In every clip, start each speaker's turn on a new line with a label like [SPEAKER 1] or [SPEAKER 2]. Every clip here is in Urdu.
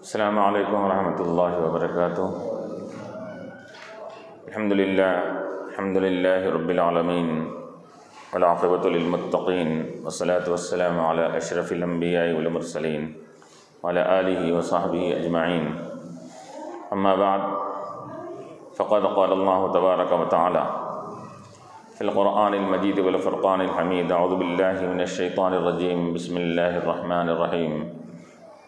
[SPEAKER 1] السلام علیکم ورحمۃ اللہ وبرکاتہ۔ الحمد للہ رب العالمین والعاقبۃ للمتقین والصلاة والسلام علی اشرف الانبیاء والمرسلین وعلی آلہ وصحبہ اجمعین، اما بعد فقد قال اللہ تبارک وتعالی فی القرآن المجید والفرقان الحمید، اعوذ باللہ من الشیطان الرجیم، بسم اللہ الرحمن الرحیم۔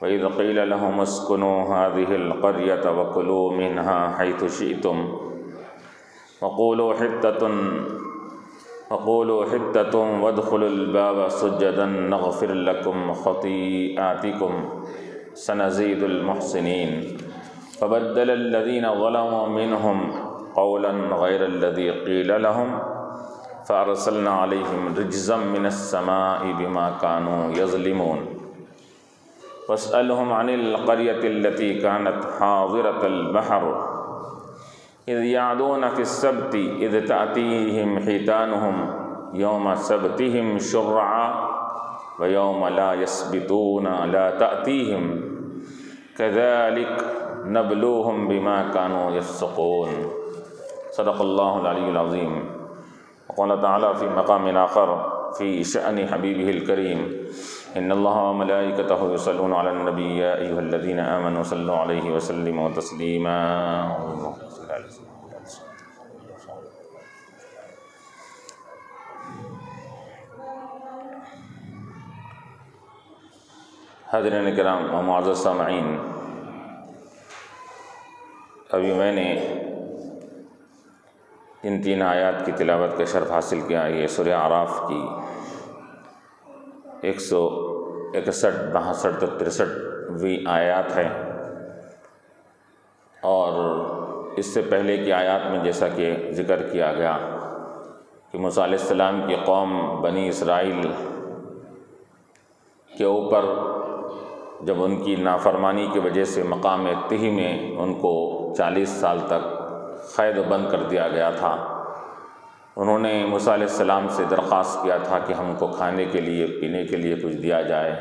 [SPEAKER 1] وَإِذْ قِيلَ لَهُمُ اسْكُنُوا هَٰذِهِ الْقَرْيَةَ وَكُلُوا مِنْهَا حَيْثُ شِئْتُمْ وَقُولُوا حِطَّةٌ وَادْخُلُوا الْبَابَ سُجَّدًا نَغْفِرْ لَكُمْ خَطِيئَاتِكُمْ سَنَزِيدُ الْمُحْسِنِينَ فَبَدَّلَ الَّذِينَ ظَلَمُوا مِنْهُمْ قَوْلًا غَيْرَ الَّذِي قِيلَ لَهُمْ فَأَرْسَلْنَا عَلَيْهِمْ رِجْزًا مِّنَ السَّمَاءِ بِمَا كَانُوا يَظْلِمُونَ واسألهم عن القرية التي كانت حاضرة البحر إذ يعدون في السبت إذ تأتيهم حيتانهم يوم سبتهم شرعا ويوم لا يسبتون لا تأتيهم كذلك نبلوهم بما كانوا يفسقون۔ صدق الله العلي العظيم۔ وقال تعالى في مقام آخر في شأن حبيبه الكريم، ان الله وملائكته يصلون على النبي يا ايها الذين آمنوا صلوا عليه وسلموا تسليما۔ حاضرین کرام و معزز سامعین، ابھی میں نے ان تین آیات کی تلاوت کا شرف حاصل کیا۔ یہ سورہ اعراف کی 161، 62 تک 63ویں آیات ہے، اور اس سے پہلے کی آیات میں جیسا کہ ذکر کیا گیا کہ موسیٰ علیہ السلام کی قوم بنی اسرائیل کے اوپر جب ان کی نافرمانی کی وجہ سے مقام تہی میں ان کو 40 سال تک قید و بند کر دیا گیا تھا، انہوں نے موسیٰ علیہ السلام سے درخواست کیا تھا کہ ہم کو کھانے کے لیے پینے کے لیے کچھ دیا جائے،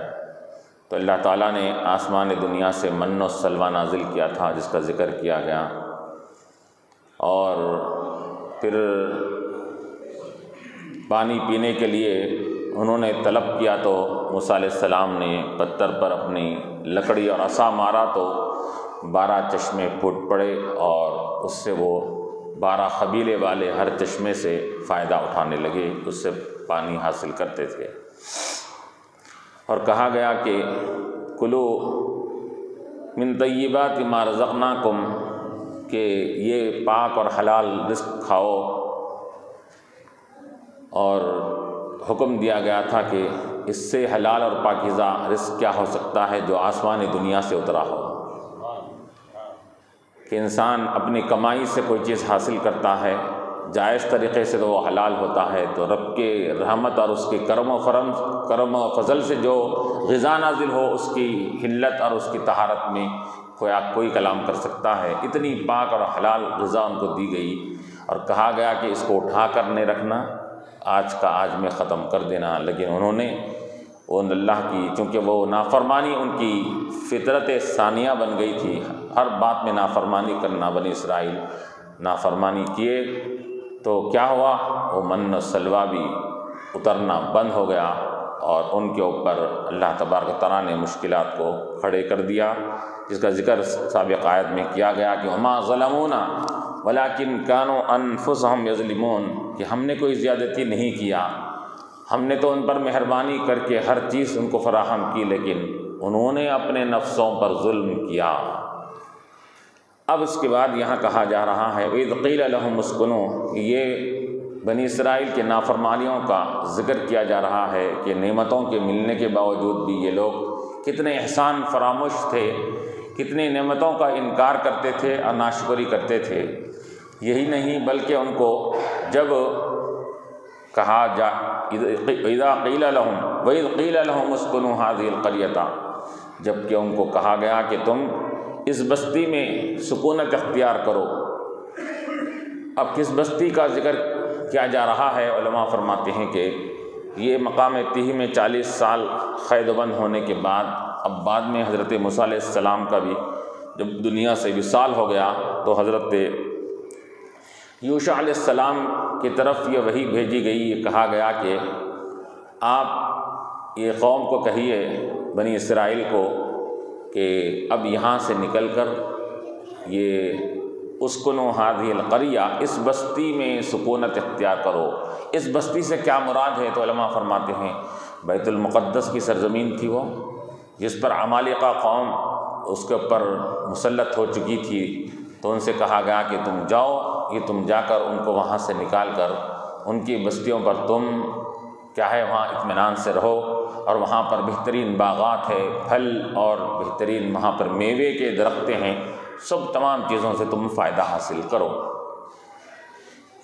[SPEAKER 1] تو اللہ تعالیٰ نے آسمان دنیا سے من و سلوہ نازل کیا تھا جس کا ذکر کیا گیا، اور پھر پانی پینے کے لیے انہوں نے طلب کیا تو موسیٰ علیہ السلام نے پتھر پر اپنی لکڑی اور عصا مارا تو 12 چشمے پھوٹ پڑے، اور اس سے وہ 12 قبیلے والے ہر چشمے سے فائدہ اٹھانے لگے، اس سے پانی حاصل کرتے تھے۔ اور کہا گیا کہ کلو من طیبات ما رزقناکم، کہ یہ پاک اور حلال رزق کھاؤ، اور حکم دیا گیا تھا کہ اس سے حلال اور پاکیزہ رزق کیا ہو سکتا ہے جو آسمانی دنیا سے اترا ہو، کہ انسان اپنی کمائی سے کوئی چیز حاصل کرتا ہے جائز طریقے سے تو وہ حلال ہوتا ہے، تو رب کے رحمت اور اس کے کرم و فضل سے جو غذا نازل ہو اس کی حلت اور اس کی طہارت میں کوئی کلام کر سکتا ہے۔ اتنی پاک اور حلال غذا ان کو دی گئی، اور کہا گیا کہ اس کو اٹھا کر نہیں رکھنا، آج کا آج میں ختم کر دینا، لیکن انہوں نے اللہ کی، چونکہ وہ نافرمانی ان کی فطرت ثانیہ بن گئی تھی، ہر بات میں نافرمانی کرنا، بنی اسرائیل نافرمانی کیے تو کیا ہوا، وہ من و سلوہ بھی اترنا بند ہو گیا، اور ان کے اوپر اللہ تبارک و تعالیٰ نے مشکلات کو کھڑے کر دیا، جس کا ذکر سابق آیت میں کیا گیا کہ وما ظلمونا ولکن کانوا انفسہم یظلمون، کہ ہم نے کوئی زیادتی نہیں کیا، ہم نے تو ان پر مہربانی کر کے ہر چیز ان کو فراہم کی، لیکن انہوں نے اپنے نفسوں پر ظلم کیا۔ اب اس کے بعد یہاں کہا جا رہا ہے وَإِذْ قِيلَ لَهُمُ اسْكُنُوا، یہ بنی اسرائیل کے نافرمانیوں کا ذکر کیا جا رہا ہے کہ نعمتوں کے ملنے کے باوجود بھی یہ لوگ کتنے احسان فراموش تھے، کتنی نعمتوں کا انکار کرتے تھے اور ناشکری کرتے تھے۔ یہی نہیں بلکہ ان کو جب کہا اِذَا قِيلَ لَهُمْ وَإِذْ قِيلَ لَهُمُ اسْكُنُوا هَٰذِهِ الْقَرْيَةَ، جب کہ ان کو کہا گیا کہ تم اس بستی میں سکونت اختیار کرو۔ اب کس بستی کا ذکر کیا جا رہا ہے؟ علماء فرماتے ہیں کہ یہ مقام تہی میں 40 سال قید و بند ہونے کے بعد اب بعد میں حضرت موسیٰ علیہ السلام کا بھی جب دنیا سے وصال ہو گیا تو حضرت یوشع علیہ السلام کی طرف یہ وحی بھیجی گئی، یہ کہا گیا کہ آپ یہ قوم کو کہیے، بنی اسرائیل کو، کہ اب یہاں سے نکل کر یہ اسکنوا ہذہ القریہ، اس بستی میں سکونت اختیار کرو۔ اس بستی سے کیا مراد ہے؟ تو علماء فرماتے ہیں بیت المقدس کی سرزمین تھی وہ، جس پر عمالقہ قوم اس کے اوپر مسلط ہو چکی تھی، تو ان سے کہا گیا کہ تم جاؤ، یہ تم جا کر ان کو وہاں سے نکال کر ان کی بستیوں پر تم کیا ہے وہاں اطمینان سے رہو، اور وہاں پر بہترین باغات ہے، پھل اور بہترین وہاں پر میوے کے درخت ہیں، سب تمام چیزوں سے تم فائدہ حاصل کرو۔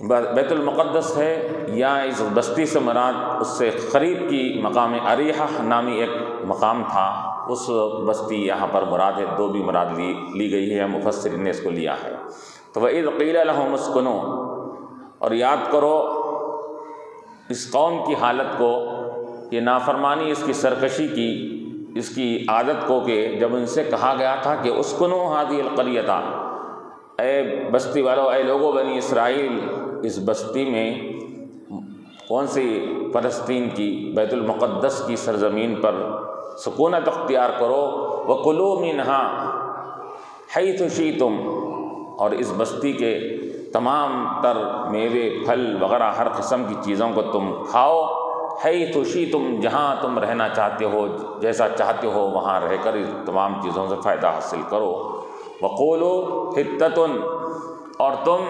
[SPEAKER 1] بیت المقدس ہے یا اس بستی سے مراد اس سے قریب کی مقام اریحہ نامی ایک مقام تھا، اس بستی یہاں پر مراد ہے، دو بھی مراد لی گئی ہے، مفسرین نے اس کو لیا ہے۔ تو وَإِذْ قِيلَ لَهُمُ اسْكُنُوا، اور یاد کرو اس قوم کی حالت کو، یہ نافرمانی، اس کی سرکشی کی، اس کی عادت کو، کہ جب ان سے کہا گیا تھا کہ اسکنوا ہذہ القریۃ، اے بستی والو، اے لوگو بنی اسرائیل، اس بستی میں، کون سی؟ فلسطین کی، بیت المقدس کی سرزمین پر سکونت اختیار کرو، وَكُلُوا مِنْهَا حَيْثُ شِئْتُمْ، اور اس بستی کے تمام تر میوے، پھل وغیرہ ہر قسم کی چیزوں کو تم کھاؤ، حیث شئتم، جہاں تم رہنا چاہتے ہو، جیسا چاہتے ہو وہاں رہ کر تمام چیزوں سے فائدہ حاصل کرو۔ وقولوا حطۃ، اور تم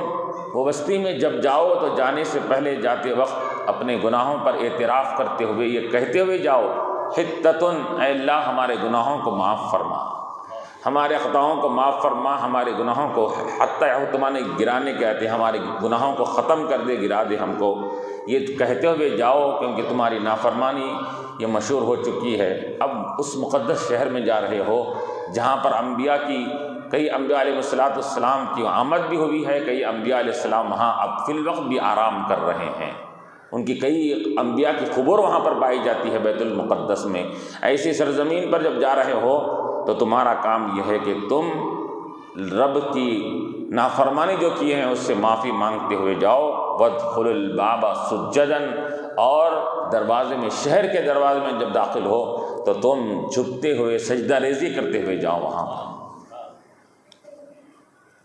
[SPEAKER 1] وہ بستی میں جب جاؤ تو جانے سے پہلے جاتے وقت اپنے گناہوں پر اعتراف کرتے ہوئے یہ کہتے ہوئے جاؤ، حطۃ، اے اللہ ہمارے گناہوں کو معاف فرما، ہمارے خطاؤں کو معاف فرما، ہمارے گناہوں کو، حتیٰ تمہارے گرانے کہتے ہیں، ہمارے گناہوں کو ختم کر دے، گرا دے ہم کو، یہ کہتے ہوئے جاؤ، کیونکہ تمہاری نافرمانی یہ مشہور ہو چکی ہے۔ اب اس مقدس شہر میں جا رہے ہو جہاں پر انبیاء کی، کئی انبیاء علیہ السلام کی آمد بھی ہوئی ہے، کئی انبیاء علیہ السلام وہاں اب فی الوقت بھی آرام کر رہے ہیں، ان کی کئی انبیاء کی قبور وہاں پر پائی جاتی ہے بیت المقدس میں۔ ایسی سرزمین پر جب جا رہے ہو تو تمہارا کام یہ ہے کہ تم رب کی نافرمانی جو کی ہیں اس سے معافی مانگتے ہوئے جاؤ، وادخلوا الباب سجدا، اور دروازے میں، شہر کے دروازے میں جب داخل ہو تو تم جھکتے ہوئے، سجدہ ریزی کرتے ہوئے جاؤ وہاں پر،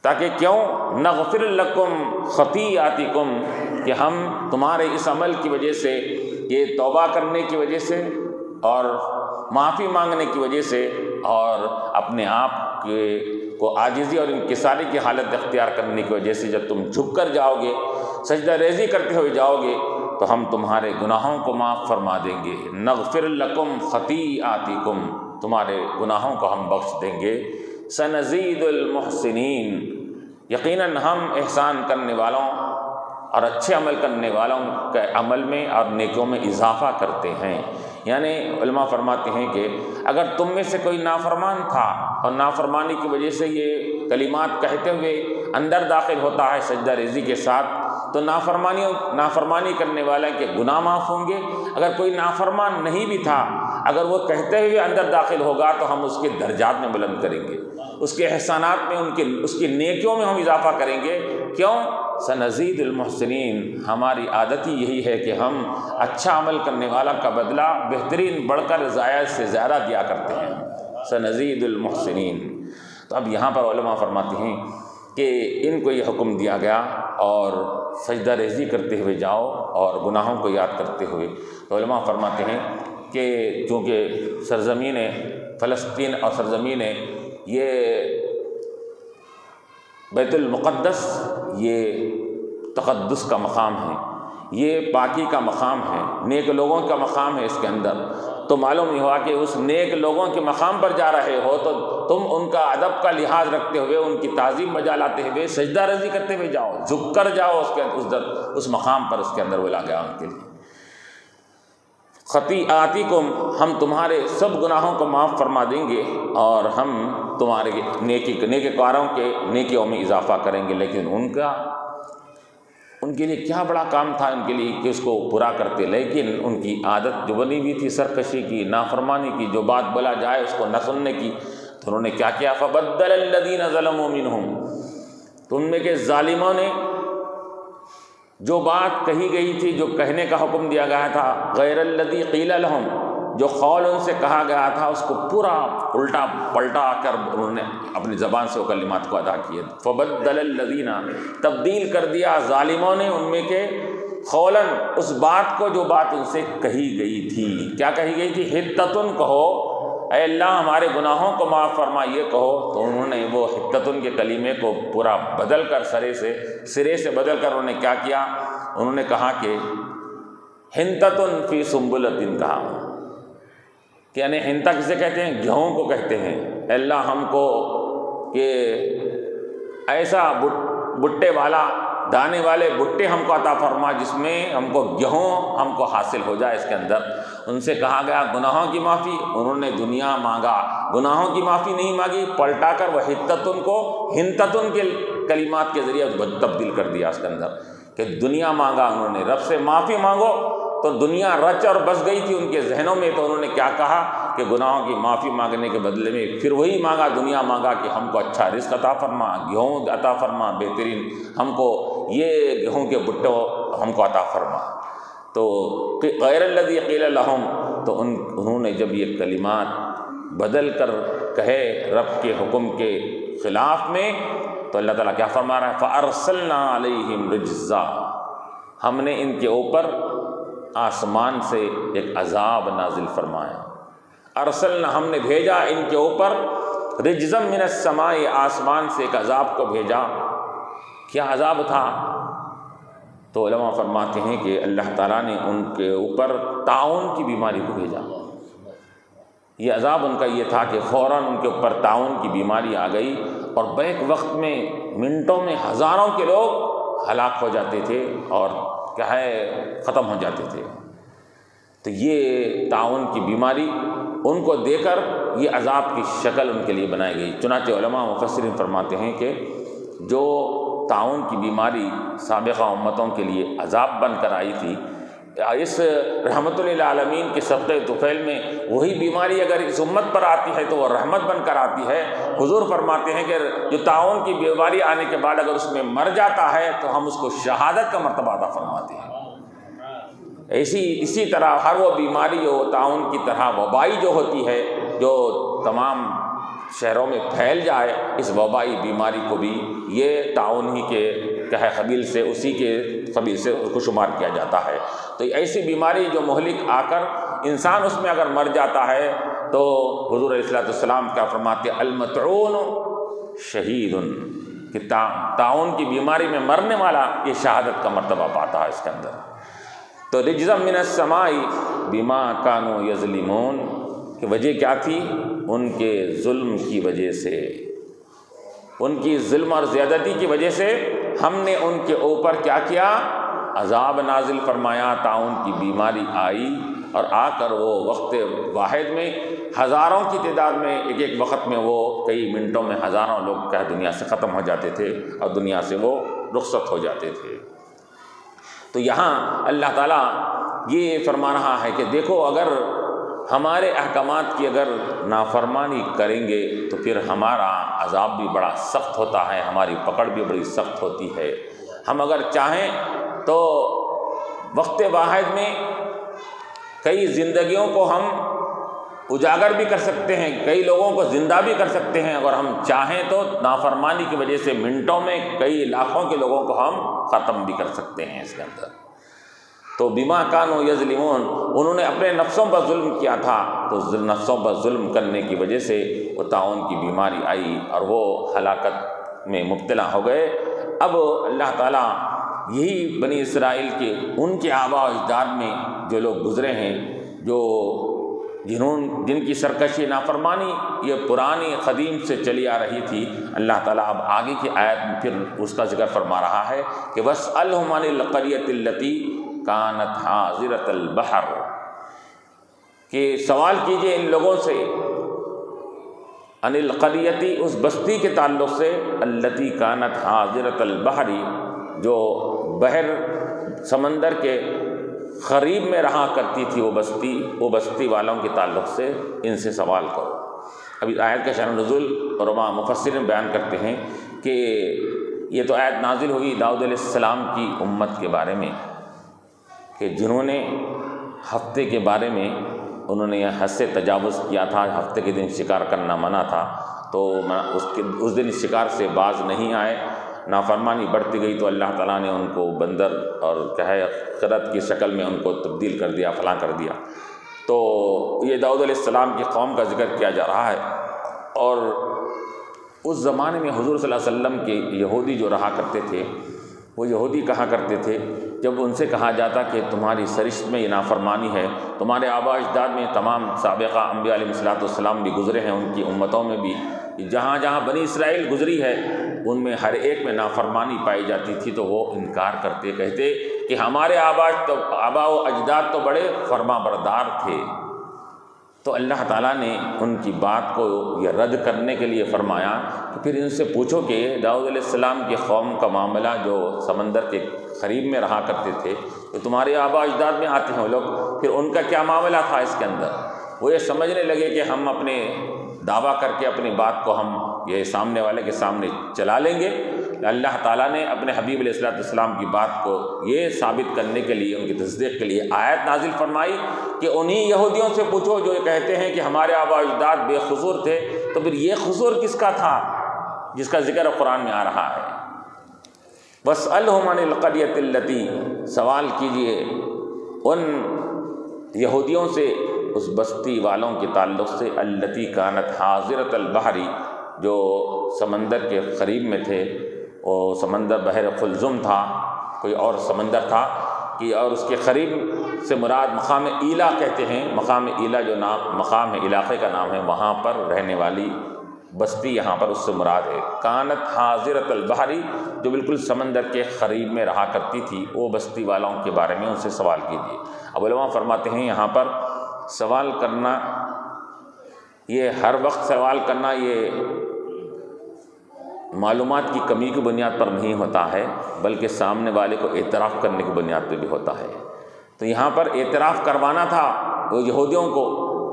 [SPEAKER 1] تاکہ کیوں؟ نغفر لکم خطیئاتکم، کہ ہم تمہارے اس عمل کی وجہ سے، یہ توبہ کرنے کی وجہ سے اور معافی مانگنے کی وجہ سے، اور اپنے آپ کو عاجزی اور انکساری کی حالت اختیار کرنے کی وجہ سے، جب تم جھک کر جاؤ گے، سجدہ ریزی کرتے ہوئے جاؤ گے، تو ہم تمہارے گناہوں کو معاف فرما دیں گے۔ نغفر لکم خطیئاتکم، تمہارے گناہوں کو ہم بخش دیں گے۔ سنزید المحسنین، یقیناً ہم احسان کرنے والوں اور اچھے عمل کرنے والوں کے عمل میں اور نیکیوں میں اضافہ کرتے ہیں۔ یعنی علماء فرماتے ہیں کہ اگر تم میں سے کوئی نافرمان تھا اور نافرمانی کی وجہ سے یہ کلمات کہتے ہوئے اندر داخل ہوتا ہے سجدہ ریزی کے ساتھ، تو نافرمانی کرنے والے کے گناہ معاف ہوں گے۔ اگر کوئی نافرمان نہیں بھی تھا، اگر وہ کہتے ہوئے اندر داخل ہوگا تو ہم اس کے درجات میں بلند کریں گے، اس کے احسانات میں، اس کی نیکیوں میں ہم اضافہ کریں گے۔ کیوں؟ سنزید المحسنین، ہماری عادت ہی یہی ہے کہ ہم اچھا عمل کرنے والا کا بدلہ بہترین بڑھ کر زائد سے زیادہ دیا کرتے ہیں۔ سنزید المحسنین۔ تو اب یہاں پر علماء فرماتے ہیں کہ ان کو یہ حکم دیا گیا اور سجدہ ریزی کرتے ہوئے جاؤ اور گناہوں کو یاد کرتے ہوئے۔ تو علماء فرماتے ہیں کہ چونکہ سرزمین فلسطین اور سرزمین یہ بیت المقدس یہ تقدس کا مقام ہے، یہ پاکی کا مقام ہے، نیک لوگوں کا مقام ہے اس کے اندر، تو معلوم یہ ہوا کہ اس نیک لوگوں کے مقام پر جا رہے ہو تو تم ان کا ادب کا لحاظ رکھتے ہوئے، ان کی تعظیم بجا لاتے ہوئے، سجدہ رضی کرتے ہوئے جاؤ، جھک کر جاؤ اس مقام پر، اس کے اندر بولا گیا ان کے لیے۔ خطیئاتکم، ہم تمہارے سب گناہوں کو معاف فرما دیں گے اور ہم تمہارے نیک کاروں کے نیکیوں میں اضافہ کریں گے، لیکن ان ان کے لیے کیا بڑا کام تھا ان کے لیے کہ اس کو پورا کرتے، لیکن ان کی عادت جو بنی ہوئی تھی سرکشی کی، نافرمانی کی، جو بات بولا جائے اس کو نہ سننے کی، تو انہوں نے کیا کیا؟ فبدل الذین ظلموا منہم، تو ان میں کے ظالموں نے جو بات کہی گئی تھی، جو کہنے کا حکم دیا گیا تھا، غیر الذی قیل لہم، جو قول ان سے کہا گیا تھا اس کو پورا الٹا پلٹا کر انہوں نے اپنی زبان سے وہ کلمات کو ادا کیے۔ فبدل الذین، تبدیل کر دیا ظالموں نے ان میں کے، قولاً اس بات کو جو بات ان سے کہی گئی تھی۔ کیا کہی گئی تھی؟ حتتن کہو، اے اللہ ہمارے گناہوں کو معاف فرما، یہ کہو۔ تو انہوں نے وہ حتتن کے کلمے کو پورا بدل کر سرے سے بدل کر انہوں نے کیا کیا؟ انہوں نے کہا کہ حنتتن فی سنبلۃ، کہا کہ یعنی ہنتا کسے کہتے ہیں؟ گیہوں کو کہتے ہیں۔ اے اللہ ہم کو کہ ایسا بٹے والا، دانے والے بٹے ہم کو عطا فرما جس میں ہم کو گیہوں ہم کو حاصل ہو جائے اس کے اندر۔ ان سے کہا گیا گناہوں کی معافی، انہوں نے دنیا مانگا، گناہوں کی معافی نہیں مانگی، پلٹا کر وہ حتتن کو ہنتتن کے کلمات کے ذریعے تبدیل کر دیا اس کے اندر، کہ دنیا مانگا انہوں نے، رب سے معافی مانگو، تو دنیا رچ اور بس گئی تھی ان کے ذہنوں میں۔ تو انہوں نے کیا کہا کہ گناہوں کی معافی مانگنے کے بدلے میں پھر وہی مانگا، دنیا مانگا کہ ہم کو اچھا رزق عطا فرما، گیہوں عطا فرما، بہترین ہم کو یہ گیہوں کے بٹوں ہم کو عطا فرما۔ تو غیر الذی قیل لہم، تو انہوں نے جب یہ کلمات بدل کر کہے رب کے حکم کے خلاف میں، تو اللہ تعالیٰ کیا فرما رہا ہے؟ فَأَرْسَلْنَا عَلَيْهِمْ رِجْزًا، ہم نے ان کے اوپر آسمان سے ایک عذاب نازل فرمایا۔ ارسلنا، ہم نے بھیجا ان کے اوپر، رجزا من السماء، آسمان سے ایک عذاب کو بھیجا۔ کیا عذاب تھا؟ تو علماء فرماتے ہیں کہ اللہ تعالیٰ نے ان کے اوپر طاعون کی بیماری کو بھیجا۔ یہ عذاب ان کا یہ تھا کہ فوراً ان کے اوپر طاعون کی بیماری آ گئی، اور بیک وقت میں منٹوں میں ہزاروں کے لوگ ہلاک ہو جاتے تھے اور کیا ہے ختم ہو جاتے تھے۔ تو یہ طاعون کی بیماری ان کو دے کر یہ عذاب کی شکل ان کے لیے بنائی گئی۔ چنانچہ علماء مفسرین فرماتے ہیں کہ جو طاعون کی بیماری سابقہ امتوں کے لیے عذاب بن کر آئی تھی، اس رحمت للعالمین کے صدقہ طفیل میں وہی بیماری اگر اس امت پر آتی ہے تو وہ رحمت بن کر آتی ہے۔ حضور فرماتے ہیں کہ جو طاعون کی بیماری آنے کے بعد اگر اس میں مر جاتا ہے تو ہم اس کو شہادت کا مرتبہ عطا فرماتے ہیں۔ اسی طرح ہر وہ بیماری جو طاعون کی طرح وبائی جو ہوتی ہے، جو تمام شہروں میں پھیل جائے، اس وبائی بیماری کو بھی یہ طاعون ہی کے قبیل سے، اسی کے قبیل سے اس کو شمار کیا جاتا ہے۔ تو ایسی بیماری جو مہلک آ کر انسان اس میں اگر مر جاتا ہے تو حضور علیہ السلام کیا فرماتے ہیں؟ المطعون شہید، کہ طاعون کی بیماری میں مرنے والا یہ شہادت کا مرتبہ پاتا ہے اس کے اندر۔ تو رجزا من السماء بما كانوا یظلمون، کہ وجہ کیا تھی؟ ان کے ظلم کی وجہ سے، ان کی ظلم اور زیادتی کی وجہ سے ہم نے ان کے اوپر کیا کیا؟ عذاب نازل فرمایا، طاعون کی بیماری آئی، اور آ کر وہ وقت واحد میں ہزاروں کی تعداد میں ایک ایک وقت میں وہ کئی منٹوں میں ہزاروں لوگ کیا دنیا سے ختم ہو جاتے تھے اور دنیا سے وہ رخصت ہو جاتے تھے۔ تو یہاں اللہ تعالیٰ یہ فرما رہا ہے کہ دیکھو اگر ہمارے احکامات کی اگر نافرمانی کریں گے تو پھر ہمارا عذاب بھی بڑا سخت ہوتا ہے، ہماری پکڑ بھی بڑی سخت ہوتی ہے۔ ہم اگر چاہیں تو وقت واحد میں کئی زندگیوں کو ہم اجاگر بھی کر سکتے ہیں، کئی لوگوں کو زندہ بھی کر سکتے ہیں، اگر ہم چاہیں تو نافرمانی کی وجہ سے منٹوں میں کئی لاکھوں کے لوگوں کو ہم ختم بھی کر سکتے ہیں اس کے اندر۔ تو بما کانوا یظلمون، انہوں نے اپنے نفسوں پر ظلم کیا تھا، تو نفسوں پر ظلم کرنے کی وجہ سے وہ طاعون کی بیماری آئی اور وہ ہلاکت میں مبتلا ہو گئے۔ اب اللہ تعالیٰ یہی بنی اسرائیل کے ان کے آباء و اجداد میں جو لوگ گزرے ہیں، جن کی سرکشی نافرمانی یہ پرانی قدیم سے چلی آ رہی تھی، اللہ تعالیٰ اب آگے کی آیت میں پھر اس کا ذکر فرما رہا ہے کہ وَاسْأَلْهُمْ عَنِ الْقَرْيَةِ الَّتِي كَانَتْ حَاضِرَةَ الْبَحْرِ، کہ سوال کیجئے ان لوگوں سے، عن القریتی، اس بستی کے تعلق سے، التی کانت حاضرۃ البحر، جو بحر سمندر کے قریب میں رہا کرتی تھی وہ بستی والوں کے تعلق سے ان سے سوال کرو۔ ابھی آیت کا شأن نزول علماء مفسرین بیان کرتے ہیں کہ یہ تو آیت نازل ہوئی داؤد علیہ السلام کی امت کے بارے میں کہ جنہوں نے ہفتے کے بارے میں انہوں نے حد سے تجاوز کیا تھا، ہفتے کے دن شکار کرنا منع تھا، تو اس دن شکار سے باز نہیں آئے، نافرمانی بڑھتی گئی تو اللہ تعالیٰ نے ان کو بندر اور قرد کی شکل میں ان کو تبدیل کر دیا، فلاں کر دیا۔ تو یہ داؤد علیہ السلام کی قوم کا ذکر کیا جا رہا ہے، اور اس زمانے میں حضور صلی اللہ علیہ وسلم کے یہودی جو رہا کرتے تھے، وہ یہودی کہا کرتے تھے جب ان سے کہا جاتا کہ تمہاری سرشت میں یہ نافرمانی ہے، تمہارے آباء اجداد میں تمام سابقہ انبیاء علیہ السلام بھی گزرے ہیں، ان کی امتوں میں بھی جہاں جہاں بنی اسرائیل گزری ہے ان میں ہر ایک میں نافرمانی پائی جاتی تھی، تو وہ انکار کرتے، کہتے کہ ہمارے آباء و اجداد تو بڑے فرما بردار تھے۔ تو اللہ تعالیٰ نے ان کی بات کو یہ رد کرنے کے لیے فرمایا کہ پھر ان سے پوچھو کہ داؤد علیہ السلام کی قوم کا معاملہ جو سمندر کے قریب میں رہا کرتے تھے، تو تمہارے آباء اجداد میں آتے ہیں وہ لوگ، پھر ان کا کیا معاملہ تھا اس کے اندر؟ وہ یہ سمجھنے لگے کہ ہم اپنے دعویٰ کر کے اپنی بات کو ہم یہ سامنے والے کے سامنے چلا لیں گے۔ اللہ تعالیٰ نے اپنے حبیب علیہ السلام کی بات کو یہ ثابت کرنے کے لیے، ان کی تصدیق کے لیے آیت نازل فرمائی کہ انہی یہودیوں سے پوچھو جو یہ کہتے ہیں کہ ہمارے آباء و اجداد بے قصور تھے، تو پھر یہ قصور کس کا تھا جس کا ذکر قرآن میں آ رہا ہے؟ وَاسْأَلْهُمْ عَنِ الْقَرْيَةِ الَّتِي، سوال کیجئے ان یہودیوں سے اس بستی والوں کے تعلق سے، الَّتِي كَانَتْ حَاضِرَةَ الْبَحْرِ، جو سمندر کے قریب میں تھے، وہ سمندر بحر قلزم تھا، کوئی اور سمندر تھا کہ اور اس کے قریب سے مراد مقام ایلا کہتے ہیں، مقام ایلا جو مقام ہے، علاقے کا نام ہے، وہاں پر رہنے والی بستی یہاں پر اس سے مراد ہے۔ کانت حاضرۃ البحر، جو بالکل سمندر کے قریب میں رہا کرتی تھی، وہ بستی والوں کے بارے میں ان سے سوال کیجیے۔ اب علماء فرماتے ہیں یہاں پر سوال کرنا، یہ ہر وقت سوال کرنا یہ معلومات کی کمی کی بنیاد پر نہیں ہوتا ہے، بلکہ سامنے والے کو اعتراف کرنے کی بنیاد پہ بھی ہوتا ہے۔ تو یہاں پر اعتراف کروانا تھا وہ یہودیوں کو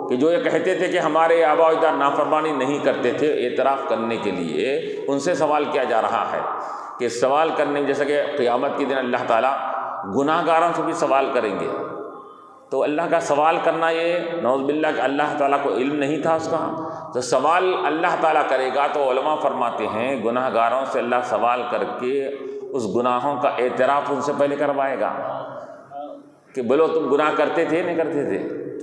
[SPEAKER 1] کہ جو یہ کہتے تھے کہ ہمارے آباء و اجداد نافرمانی نہیں کرتے تھے، اعتراف کرنے کے لیے ان سے سوال کیا جا رہا ہے کہ سوال کرنے، جیسا کہ قیامت کے دن اللہ تعالیٰ گناہ گاروں سے بھی سوال کریں گے، تو اللہ کا سوال کرنا یہ نعوذ باللہ کہ اللہ تعالیٰ کو علم نہیں تھا اس کا، تو سوال اللہ تعالیٰ کرے گا۔ تو علماء فرماتے ہیں گناہ گاروں سے اللہ سوال کر کے اس گناہوں کا اعتراف ان سے پہلے کروائے گا کہ بولو تم گناہ کرتے تھے نہیں کرتے تھے،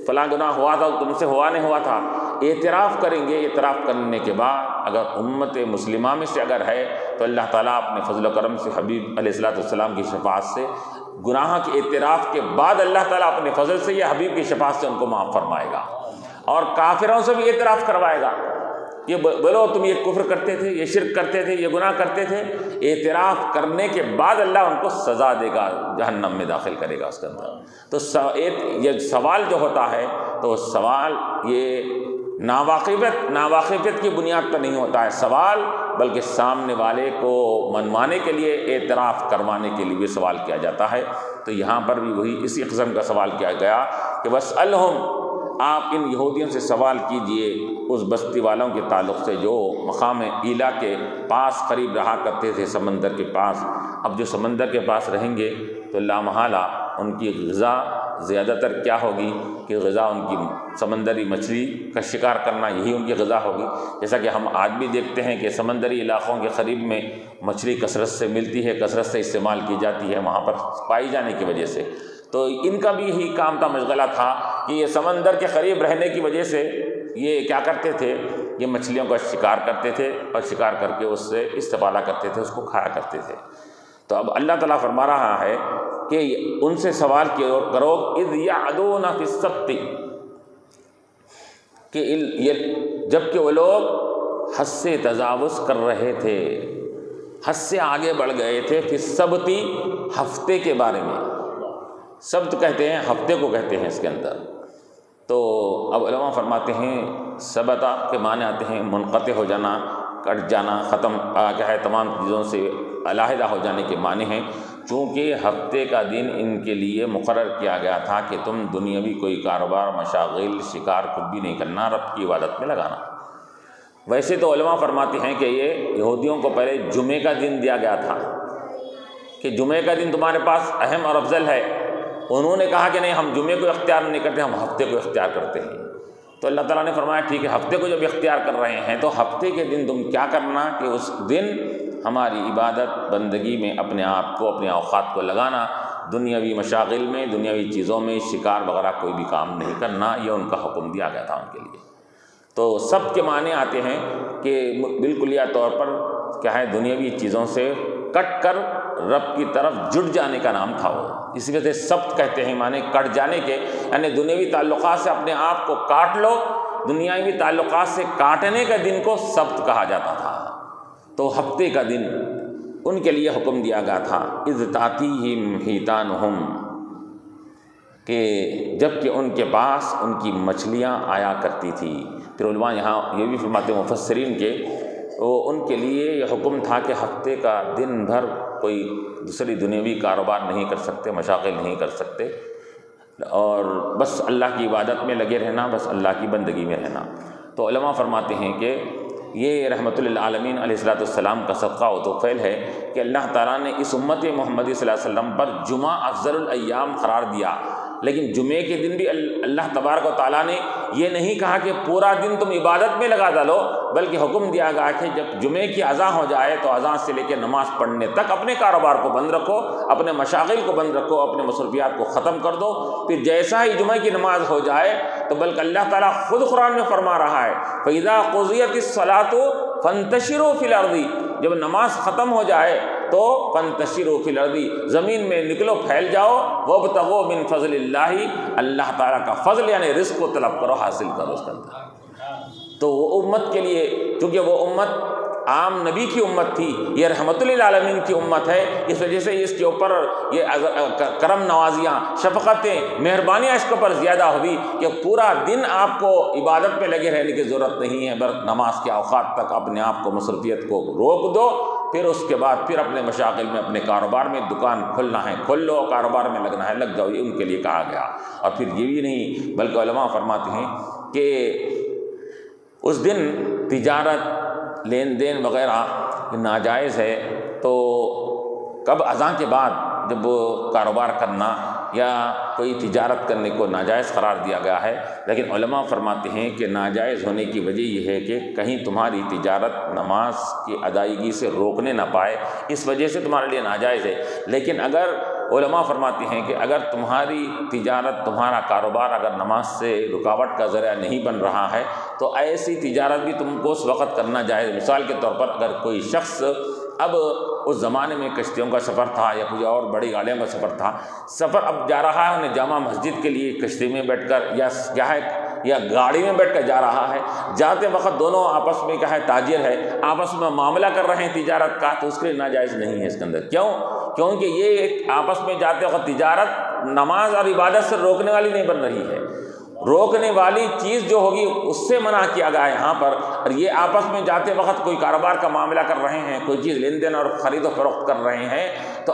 [SPEAKER 1] فلاں گناہ ہوا تھا تم سے ہوا نہیں ہوا تھا، اعتراف کریں گے۔ اعتراف کرنے کے بعد اگر امت مسلمہ میں سے اگر ہے تو اللہ تعالیٰ اپنے فضل و کرم سے حبیب علیہ السلام کی شفاعت سے گناہ کے اعتراف کے بعد اللہ تعالیٰ اپنے فضل سے یا حبیب کی شفاعت سے ان کو معاف فرمائے گا، اور کافروں سے بھی اعتراف کروائے گا کہ بولو تم یہ کفر کرتے تھے، یہ شرک کرتے تھے، یہ گناہ کرتے تھے۔ اعتراف کرنے کے بعد اللہ ان کو سزا دے گا، جہنم میں داخل کرے گا اس کے اندر۔ تو یہ سوال جو ہوتا ہے تو سوال یہ ناواقفیت کی بنیاد پر نہیں ہوتا ہے سوال، بلکہ سامنے والے کو منوانے کے لیے، اعتراف کروانے کے لیے بھی سوال کیا جاتا ہے۔ تو یہاں پر بھی وہی اسی قسم کا سوال کیا گیا کہ وَاسْأَلْهُمْ، آپ ان یہودیوں سے سوال کیجئے اس بستی والوں کے تعلق سے جو مقام ایلا کے پاس قریب رہا کرتے تھے، سمندر کے پاس۔ اب جو سمندر کے پاس رہیں گے تو لامحالہ ان کی غذا زیادہ تر کیا ہوگی کہ غذا ان کی سمندری مچھلی کا شکار کرنا، یہی ان کی غذا ہوگی۔ جیسا کہ ہم آج بھی دیکھتے ہیں کہ سمندری علاقوں کے قریب میں مچھلی کثرت سے ملتی ہے، کثرت سے استعمال کی جاتی ہے وہاں پر پائی جانے کی وجہ سے۔ تو ان کا بھی یہی کام تھا، مشغلہ تھا کہ یہ سمندر کے قریب رہنے کی وجہ سے یہ کیا کرتے تھے، یہ مچھلیوں کا شکار کرتے تھے اور شکار کر کے اس سے استفادہ کرتے تھے، اس کو کھایا کرتے تھے۔ تو اب اللہ تعالیٰ فرما رہا ہے کہ ان سے سوال کرو اذ یعدون فی السبت، کہ جب کہ وہ لوگ حد سے تجاوز کر رہے تھے، حد سے آگے بڑھ گئے تھے، فی السبت، ہفتے کے بارے میں۔ سبت کہتے ہیں ہفتے کو کہتے ہیں اس کے اندر۔ تو اب علماء فرماتے ہیں سبتا کے معنی آتے ہیں منقطع ہو جانا، کٹ جانا، ختم کیا ہے، تمام چیزوں سے علیحدہ ہو جانے کے معنی ہیں، چونکہ ہفتے کا دن ان کے لیے مقرر کیا گیا تھا کہ تم دنیاوی کوئی کاروبار، مشاغل، شکار کچھ بھی نہیں کرنا، رب کی عبادت میں لگانا۔ ویسے تو علماء فرماتے ہیں کہ یہ یہودیوں کو پہلے جمعے کا دن دیا گیا تھا کہ جمعے کا دن تمہارے پاس اہم اور افضل ہے، انہوں نے کہا کہ نہیں، ہم جمعے کو اختیار نہیں کرتے، ہم ہفتے کو اختیار کرتے ہیں۔ تو اللہ تعالیٰ نے فرمایا ٹھیک ہے، ہفتے کو جب اختیار کر رہے ہیں تو ہفتے کے دن تم کیا کرنا کہ اس دن ہماری عبادت بندگی میں اپنے آپ کو، اپنے اوقات کو لگانا، دنیاوی مشاغل میں، دنیاوی چیزوں میں شکار وغیرہ کوئی بھی کام نہیں کرنا، یہ ان کا حکم دیا گیا تھا ان کے لیے۔ تو سب کے معنی آتے ہیں کہ بالکلیہ طور پر کیا ہے، دنیاوی چیزوں سے کٹ کر رب کی طرف جڑ جانے کا نام تھا وہ، اس وجہ سے سبت کہتے ہیں، معنی کٹ جانے کے، یعنی دنیاوی تعلقات سے اپنے آپ کو کاٹ لو، دنیاوی تعلقات سے کاٹنے کا دن کو سبت کہا جاتا تھا۔ تو ہفتے کا دن ان کے لیے حکم دیا گیا تھا، اذ تاتیہم حیتانہم، کہ جب کہ ان کے پاس ان کی مچھلیاں آیا کرتی تھی۔ پھر علماء یہاں یہ بھی فرماتے ہیں مفسرین کے، وہ ان کے لیے یہ حکم تھا کہ ہفتے کا دن بھر کوئی دوسری دنیاوی کاروبار نہیں کر سکتے، مشاغل نہیں کر سکتے، اور بس اللہ کی عبادت میں لگے رہنا، بس اللہ کی بندگی میں رہنا۔ تو علماء فرماتے ہیں کہ یہ رحمت للعالمین علیہ السلام کا صدقہ و توفیل ہے کہ اللہ تعالیٰ نے اس امت محمدی صلی اللہ علیہ وسلم پر جمعہ افضل الایام قرار دیا، لیکن جمعے کے دن بھی اللہ تبارک و تعالیٰ نے یہ نہیں کہا کہ پورا دن تم عبادت میں لگا ڈالو، بلکہ حکم دیا گیا کہ جب جمعے کی اذان ہو جائے تو اذان سے لے کے نماز پڑھنے تک اپنے کاروبار کو بند رکھو، اپنے مشاغل کو بند رکھو، اپنے مصروفیات کو ختم کر دو۔ پھر جیسا ہی جمعے کی نماز ہو جائے تو بلکہ اللہ تعالیٰ خود قرآن میں فرما رہا ہے، فَإِذَا قُضِيَتِ الصَّلَاةُ فَانتَشِرُوا فِي الْأَرْضِ، جب نماز ختم ہو جائے تو فَانتَشِرُوا فِي الْأَرْضِ، زمین میں نکلو، پھیل جاؤ، وَابْتَغُوا مِن فَضْلِ اللَّهِ، اللہ تعالیٰ کا فضل یعنی رزق کو طلب کرو، حاصل کرو اس کے اندر۔ تو وہ امت کے لیے، چونکہ وہ امت عام نبی کی امت تھی، یہ رحمت للعالمین کی امت ہے، اس وجہ سے اس کے اوپر یہ کرم نوازیاں، شفقتیں، مہربانیاں اس کے اوپر زیادہ ہوئی کہ پورا دن آپ کو عبادت پہ لگے رہنے کی ضرورت نہیں ہے، بس نماز کے اوقات تک اپنے آپ کو، مصروفیت کو روک دو، پھر اس کے بعد پھر اپنے مشاغل میں، اپنے کاروبار میں، دکان کھلنا ہے کھل لو، کاروبار میں لگنا ہے لگ جاؤ، یہ ان کے لیے کہا گیا۔ اور پھر یہ بھی نہیں بلکہ علماء فرماتے ہیں کہ اس دن تجارت، لین دین وغیرہ ناجائز ہے، تو کب اذان کے بعد جب وہ کاروبار کرنا یا کوئی تجارت کرنے کو ناجائز قرار دیا گیا ہے، لیکن علماء فرماتے ہیں کہ ناجائز ہونے کی وجہ یہ ہے کہ کہیں تمہاری تجارت نماز کی ادائیگی سے روکنے نہ پائے، اس وجہ سے تمہارے لیے ناجائز ہے۔ لیکن اگر علماء فرماتے ہیں کہ اگر تمہاری تجارت، تمہارا کاروبار اگر نماز سے رکاوٹ کا ذریعہ نہیں بن رہا ہے تو ایسی تجارت بھی تم کو اس وقت کرنا جائز۔ مثال کے طور پر اگر کوئی شخص، اب اس زمانے میں کشتیوں کا سفر تھا یا کوئی اور بڑی گاڑیوں کا سفر تھا، سفر اب جا رہا ہے انہیں جامع مسجد کے لیے کشتی میں بیٹھ کر یا کیا ہے یا گاڑی میں بیٹھ کر جا رہا ہے، جاتے وقت دونوں آپس میں کیا ہے تاجر ہے، آپس میں معاملہ کر رہے ہیں تجارت کا، تو اس کے لیے ناجائز نہیں ہے اس کے اندر۔ کیونکہ یہ ایک آپس میں جاتے وقت تجارت نماز اور عبادت سے روکنے والی نہیں بن رہی ہے، روکنے والی چیز جو ہوگی اس سے منع کیا گیا ہے یہاں پر۔ اور یہ آپس میں جاتے وقت کوئی کاروبار کا معاملہ کر رہے ہیں، کوئی چیز لین دین اور خرید و فروخت کر رہے ہیں، تو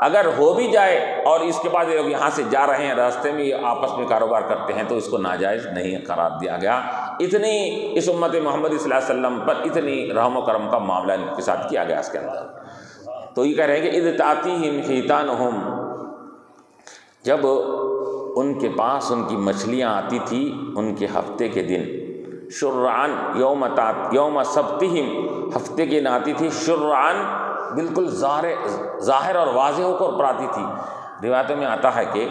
[SPEAKER 1] اگر ہو بھی جائے اور اس کے بعد یہ لوگ یہاں سے جا رہے ہیں، راستے میں یہ آپس میں کاروبار کرتے ہیں، تو اس کو ناجائز نہیں قرار دیا گیا۔ اتنی اس امت محمدی صلی اللہ علیہ وسلم پر اتنی رحم و کرم کا معاملہ ان کے ساتھ کیا گیا اس کے اندر۔ تو یہ کہہ رہے ہیں کہ اذ تاتیہم حیتانہم، جب ان کے پاس ان کی مچھلیاں آتی تھی ان کے ہفتے کے دن، شرعان یوم سبتہم، ہفتے کے دن آتی تھی، شرعان بالکل ظاہر اور واضح ہو کر آتی تھی۔ روایتوں میں آتا ہے کہ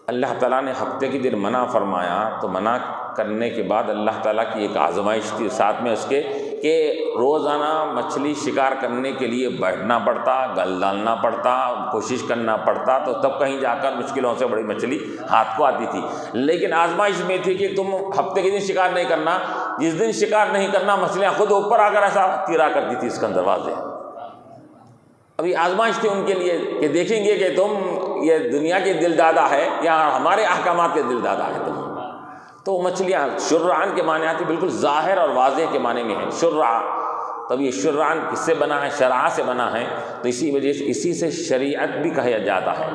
[SPEAKER 1] اللہ تعالیٰ نے ہفتے کے دن منع فرمایا، تو منع کرنے کے بعد اللہ تعالیٰ کی ایک آزمائش تھی ساتھ میں اس کے، کہ روزانہ مچھلی شکار کرنے کے لیے بیٹھنا پڑتا، گل ڈالنا پڑتا، کوشش کرنا پڑتا، تو تب کہیں جا کر مشکلوں سے بڑی مچھلی ہاتھ کو آتی تھی۔ لیکن آزمائش میں تھی کہ تم ہفتے کے دن شکار نہیں کرنا، جس دن شکار نہیں کرنا مچھلیاں خود اوپر آ کر ایسا تیرا کرتی تھی اس کا اندر واضح۔ ابھی آزمائش تھی ان کے لیے کہ دیکھیں گے کہ تم یہ دنیا کے دل دادا ہے یا ہمارے احکامات کے دل دادا ہے تم۔ تو مچھلیاں شرعان کے معنی آتی بالکل ظاہر اور واضح کے معنی میں ہیں، شرع تو اب یہ شرعن کس سے بنا ہے؟ شرع سے بنا ہے، تو اسی وجہ سے اسی سے شریعت بھی کہا جاتا ہے۔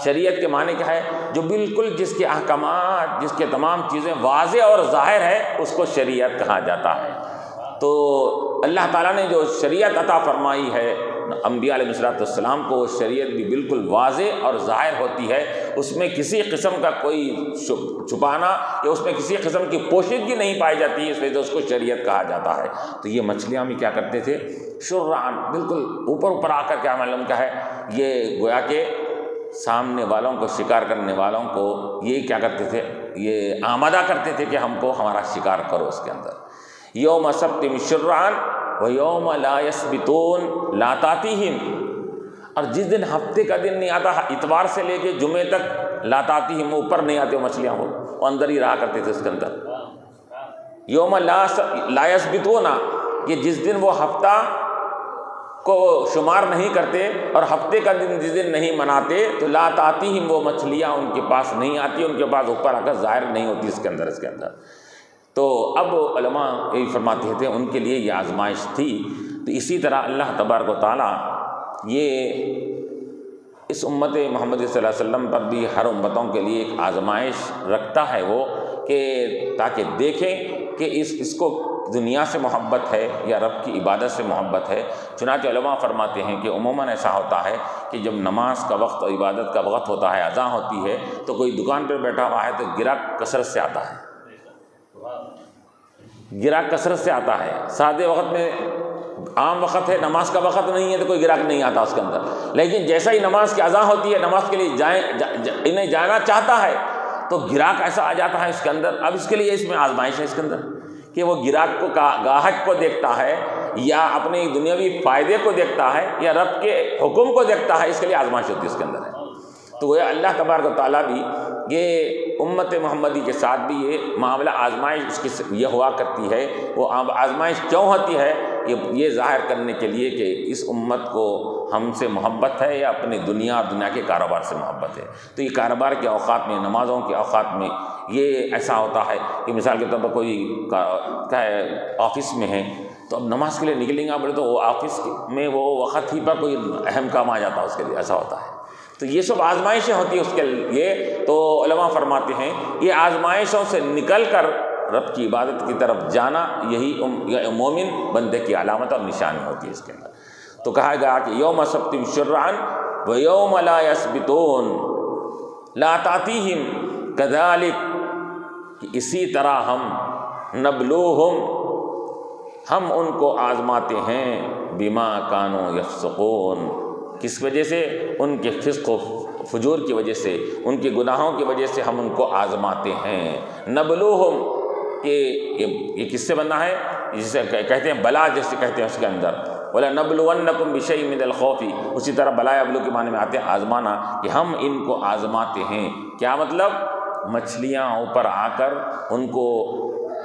[SPEAKER 1] شریعت کے معنی کیا ہے؟ جو بالکل جس کے احکامات، جس کے تمام چیزیں واضح اور ظاہر ہے، اس کو شریعت کہا جاتا ہے۔ تو اللہ تعالیٰ نے جو شریعت عطا فرمائی ہے انبیاء علیہ السلام کو، وہ شریعت بھی بالکل واضح اور ظاہر ہوتی ہے، اس میں کسی قسم کا کوئی چھپانا یا اس میں کسی قسم کی پوشیدگی نہیں پائی جاتی ہے، اس وجہ سے اس کو شریعت کہا جاتا ہے۔ تو یہ مچھلیاں بھی کیا کرتے تھے؟ شرعن، بالکل اوپر آ کر کیا معلوم کیا ہے، یہ گویا کہ سامنے والوں کو، شکار کرنے والوں کو یہ کیا کرتے تھے، یہ آمادہ کرتے تھے کہ ہم کو ہمارا شکار کرو اس کے اندر۔ یوم سبتم شرعن ویوم لا یسبتون لا تاتیہم، اور جس دن ہفتے کا دن نہیں آتا، اتوار سے لے کے جمعے تک، لا تاتیہم، اوپر نہیں آتے وہ مچھلیاں، وہ اندر ہی رہا کرتے تھے اس کے اندر۔ یوم لا یسبتون، یہ جس دن وہ ہفتہ کو شمار نہیں کرتے اور ہفتے کا دن جس دن نہیں مناتے، تو لا تاتیہم، وہ مچھلیاں ان کے پاس نہیں آتی، ان کے پاس اوپر آ کر ظاہر نہیں ہوتی اس کے اندر۔ تو اب علماء یہی فرماتے تھے ان کے لیے یہ آزمائش تھی۔ تو اسی طرح اللہ تبارک و تعالیٰ یہ اس امت محمد صلی اللہ علیہ وسلم پر بھی ہر امتوں کے لیے ایک آزمائش رکھتا ہے، وہ کہ تاکہ دیکھیں کہ اس کو دنیا سے محبت ہے یا رب کی عبادت سے محبت ہے۔ چنانچہ علماء فرماتے ہیں کہ عموماً ایسا ہوتا ہے کہ جب نماز کا وقت اور عبادت کا وقت ہوتا ہے، اذان ہوتی ہے، تو کوئی دکان پر بیٹھا ہوا ہے تو گراہک کثرت سے آتا ہے، گراہک کثرت سے آتا ہے۔ سادے وقت میں، عام وقت ہے، نماز کا وقت نہیں ہے، تو کوئی گراہک نہیں آتا اس کے اندر، لیکن جیسا ہی نماز کی اذان ہوتی ہے، نماز کے لیے انہیں جانا چاہتا ہے، تو گراہک ایسا آ جاتا ہے اس کے اندر۔ اب اس کے لیے اس میں آزمائش ہے اس کے اندر کہ وہ گراہک کو، گاہک کو دیکھتا ہے یا اپنے دنیاوی فائدے کو دیکھتا ہے یا رب کے حکم کو دیکھتا ہے، اس کے لیے آزمائش ہوتی ہے اس کے اندر ہے۔ تو وہ اللہ تبارک و تعالیٰ بھی یہ امت محمدی کے ساتھ بھی یہ معاملہ آزمائش اس کی یہ ہوا کرتی ہے۔ وہ آزمائش کیوں ہوتی ہے؟ یہ ظاہر کرنے کے لیے کہ اس امت کو ہم سے محبت ہے یا اپنی دنیا اور دنیا کے کاروبار سے محبت ہے۔ تو یہ کاروبار کے اوقات میں، نمازوں کے اوقات میں یہ ایسا ہوتا ہے کہ مثال کے طور پر کوئی کیا ہے آفس میں ہے، تو اب نماز کے لیے نکلیں گے بولے تو وہ آفس میں وہ وقت ہی پر کوئی اہم کام آ جاتا ہے اس کے لیے، ایسا ہوتا ہے۔ تو یہ سب آزمائشیں ہوتی ہیں اس کے لیے۔ تو علماء فرماتے ہیں یہ آزمائشوں سے نکل کر رب کی عبادت کی طرف جانا، یہی مومن بندے کی علامت اور نشانی ہوتی ہے اس کے اندر۔ تو کہا گیا کہ یوم سبتم شرعن ویوم لا یسبتون لا تاتیہم کذالک، کہ اسی طرح ہم نبلوہم، ہم ان کو آزماتے ہیں، بما کانوا یفسقون، کس وجہ سے؟ ان کے فسق و فجور کی وجہ سے، ان کے گناہوں کی وجہ سے ہم ان کو آزماتے ہیں۔ نبلوہم، کہ یہ کس سے بننا ہے؟ جسے کہتے ہیں بلا، جیسے کہتے ہیں اس کے اندر، وَلَنَبْلُوَنَّكُمْ بِشَيْءٍ مِّنَ الْخَوْفِ، اسی طرح بلا ابلو کے معنی میں آتے ہیں آزمانا، کہ ہم ان کو آزماتے ہیں۔ کیا مطلب؟ مچھلیاں اوپر آ کر ان کو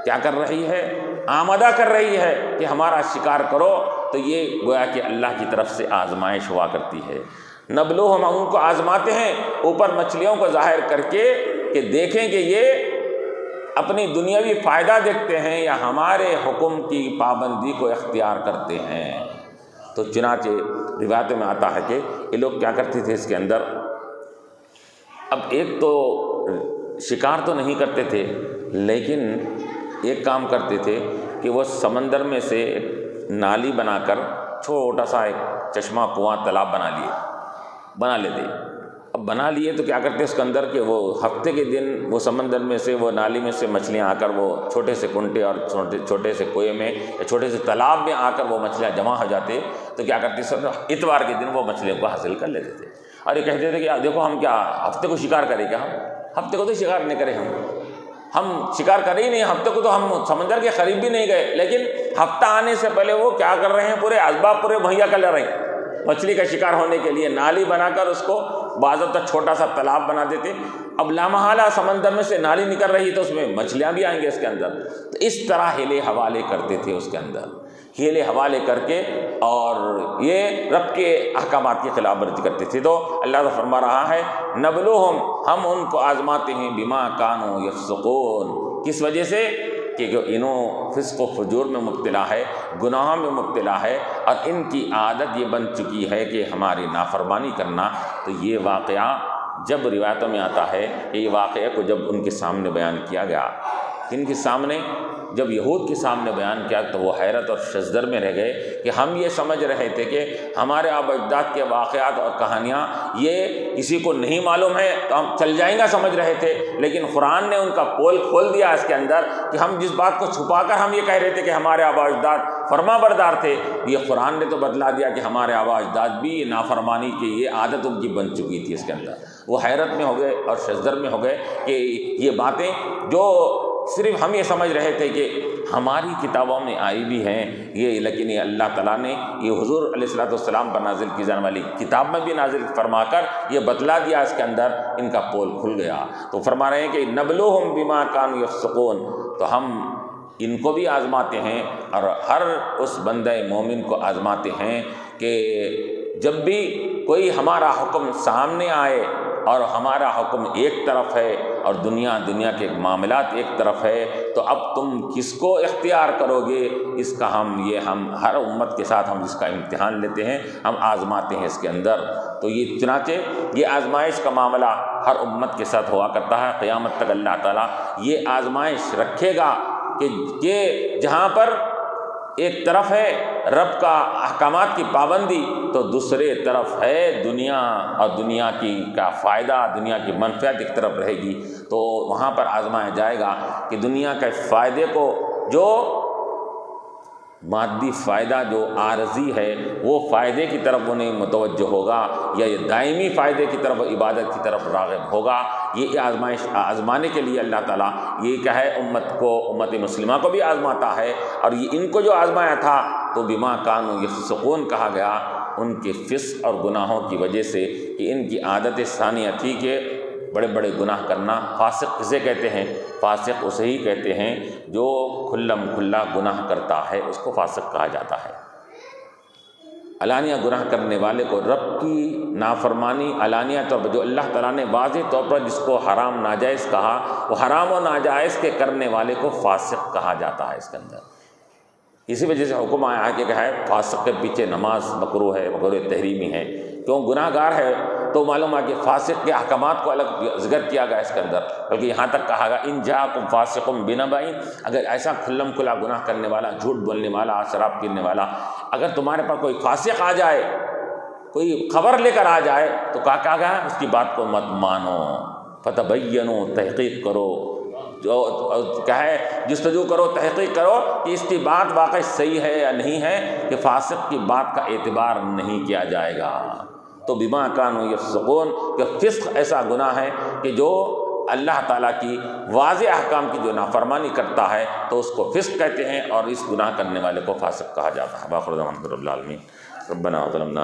[SPEAKER 1] کیا کر رہی ہے؟ آمادہ کر رہی ہے کہ ہمارا شکار کرو، تو یہ گویا کہ اللہ کی طرف سے آزمائش ہوا کرتی ہے۔ نبلو، ہم ان کو آزماتے ہیں اوپر مچھلیوں کو ظاہر کر کے کہ دیکھیں کہ یہ اپنی دنیاوی فائدہ دیکھتے ہیں یا ہمارے حکم کی پابندی کو اختیار کرتے ہیں۔ تو چنانچہ روایتوں میں آتا ہے کہ یہ لوگ کیا کرتے تھے اس کے اندر، اب ایک تو شکار تو نہیں کرتے تھے، لیکن ایک کام کرتے تھے کہ وہ سمندر میں سے نالی بنا کر چھوٹا سا ایک چشمہ، کنواں، تالاب بنا لیتے۔ اب بنا لیے تو کیا کرتے اس کے اندر کہ وہ ہفتے کے دن وہ سمندر میں سے، وہ نالی میں سے مچھلیاں آ کر وہ چھوٹے سے کنٹے اور چھوٹے سے کوئے میں یا چھوٹے سے تالاب میں آ کر وہ مچھلیاں جمع ہو جاتے، تو کیا کرتے سب اتوار کے دن وہ مچھلیوں کو حاصل کر لیتے تھے۔ اور یہ کہتے تھے کہ دیکھو ہم کیا ہفتے کو شکار کریں، کیا ہم ہفتے کو تو شکار نہیں کریں، ہم شکار کرے ہی نہیں ہفتے کو، تو ہم سمندر کے قریب بھی نہیں گئے، لیکن ہفتہ آنے سے پہلے وہ کیا کر رہے ہیں، پورے اسباب پورے مہیا کر لے رہے ہیں مچھلی کا شکار ہونے کے لیے۔ نالی بنا کر اس کو بعض تک چھوٹا سا تالاب بنا دیتے، اب لامحالہ سمندر میں سے نالی نکل رہی تو اس میں مچھلیاں بھی آئیں گے اس کے اندر۔ تو اس طرح ہیلے حوالے کرتے تھے اس کے اندر، ہیلے حوالے کر کے، اور یہ رب کے احکامات کی خلاف ورزی کرتے تھے۔ تو اللہ تعالیٰ فرما رہا ہے نبلوہم، ہم ان کو آزماتے ہیں، بما کانوا یفسقون، کس وجہ سے؟ کہ انہوں فسق و فجور میں مبتلا ہے، گناہوں میں مبتلا ہے، اور ان کی عادت یہ بن چکی ہے کہ ہماری نافرمانی کرنا، تو یہ واقعہ جب روایتوں میں آتا ہے کہ یہ واقعہ کو جب ان کے سامنے بیان کیا گیا، ان کے سامنے جب یہود کے سامنے بیان کیا تو وہ حیرت اور شزدر میں رہ گئے کہ ہم یہ سمجھ رہے تھے کہ ہمارے آبا اجداد کے واقعات اور کہانیاں یہ کسی کو نہیں معلوم ہے تو ہم چل جائیں گا سمجھ رہے تھے، لیکن قرآن نے ان کا پول کھول دیا اس کے اندر کہ ہم جس بات کو چھپا کر ہم یہ کہہ رہے تھے کہ ہمارے آبا اجداد فرما بردار تھے، یہ قرآن نے تو بتلا دیا کہ ہمارے آبا اجداد بھی نافرمانی کی یہ عادت ان کی بن چکی تھی اس کے اندر۔ وہ حیرت میں ہو گئے اور شزدر میں ہو گئے کہ یہ باتیں جو صرف ہم یہ سمجھ رہے تھے کہ ہماری کتابوں میں آئی بھی ہیں یہ، لیکن یہ اللہ تعالیٰ نے یہ حضور علیہ الصلوۃ والسلام پر نازل کی جانے والی کتاب میں بھی نازل فرما کر یہ بتلا دیا، اس کے اندر ان کا پول کھل گیا۔ تو فرما رہے ہیں کہ نبلوہم بما کانوا یفسقون، تو ہم ان کو بھی آزماتے ہیں اور ہر اس بندہ مومن کو آزماتے ہیں کہ جب بھی کوئی ہمارا حکم سامنے آئے اور ہمارا حکم ایک طرف ہے اور دنیا کے معاملات ایک طرف ہے، تو اب تم کس کو اختیار کرو گے، اس کا ہم ہر امت کے ساتھ ہم اس کا امتحان لیتے ہیں، ہم آزماتے ہیں اس کے اندر۔ تو یہ چنانچہ یہ آزمائش کا معاملہ ہر امت کے ساتھ ہوا کرتا ہے، قیامت تک اللہ تعالیٰ یہ آزمائش رکھے گا کہ جہاں پر ایک طرف ہے رب کا احکامات کی پابندی تو دوسرے طرف ہے دنیا، اور دنیا کا فائدہ، دنیا کی منفعت ایک طرف رہے گی، تو وہاں پر آزمایا جائے گا کہ دنیا کے فائدے کو، جو مادی فائدہ جو عارضی ہے وہ فائدے کی طرف انہیں متوجہ ہوگا، یا یہ دائمی فائدے کی طرف، عبادت کی طرف راغب ہوگا۔ یہ آزمائش آزمانے کے لیے اللہ تعالیٰ یہ کیا ہے امت مسلمہ کو بھی آزماتا ہے، اور یہ ان کو جو آزمایا تھا تو بما کانوا یفسقون کہا گیا ان کے فسق اور گناہوں کی وجہ سے، کہ ان کی عادت ثانیہ تھی کہ بڑے بڑے گناہ کرنا۔ فاسق کسے کہتے ہیں؟ فاسق اسے ہی کہتے ہیں جو کھلم کھلا گناہ کرتا ہے، اس کو فاسق کہا جاتا ہے۔ علانیہ گناہ کرنے والے کو، رب کی نافرمانی علانیہ طور پر، جو اللہ تعالیٰ نے واضح طور پر جس کو حرام ناجائز کہا، وہ حرام و ناجائز کے کرنے والے کو فاسق کہا جاتا ہے اس کے اندر۔ اسی وجہ سے حکم آیا ہے کہ ہے فاسق کے پیچھے نماز مکروہ ہے، مکروہ تحریمی ہے، کیوں گناہ گار ہے تو معلوم ہے کہ فاسق کے احکامات کو الگ ذکر کیا گیا اس کے اندر، بلکہ یہاں تک کہا گیا ان جاءکم فاسق بنبأ، اگر ایسا کھلم کھلا گناہ کرنے والا، جھوٹ بولنے والا، شراب پینے والا، اگر تمہارے پاس کوئی فاسق آ جائے، کوئی خبر لے کر آ جائے تو کہا گیا اس کی بات کو مت مانو، فتبینوا، تحقیق کرو، جو کیا ہے جستجو کرو، تحقیق کرو کہ اس کی بات واقعی صحیح ہے یا نہیں ہے، کہ فاسق کی بات کا اعتبار نہیں کیا جائے گا۔ تو بما کانوا یفسقون، کہ فسق ایسا گناہ ہے کہ جو اللہ تعالیٰ کی واضح احکام کی جو نافرمانی کرتا ہے تو اس کو فسق کہتے ہیں، اور اس گناہ کرنے والے کو فاسق کہا جاتا ہے۔ باخر دعوانا الحمد للہ رب العالمین، ربنا ظلمنا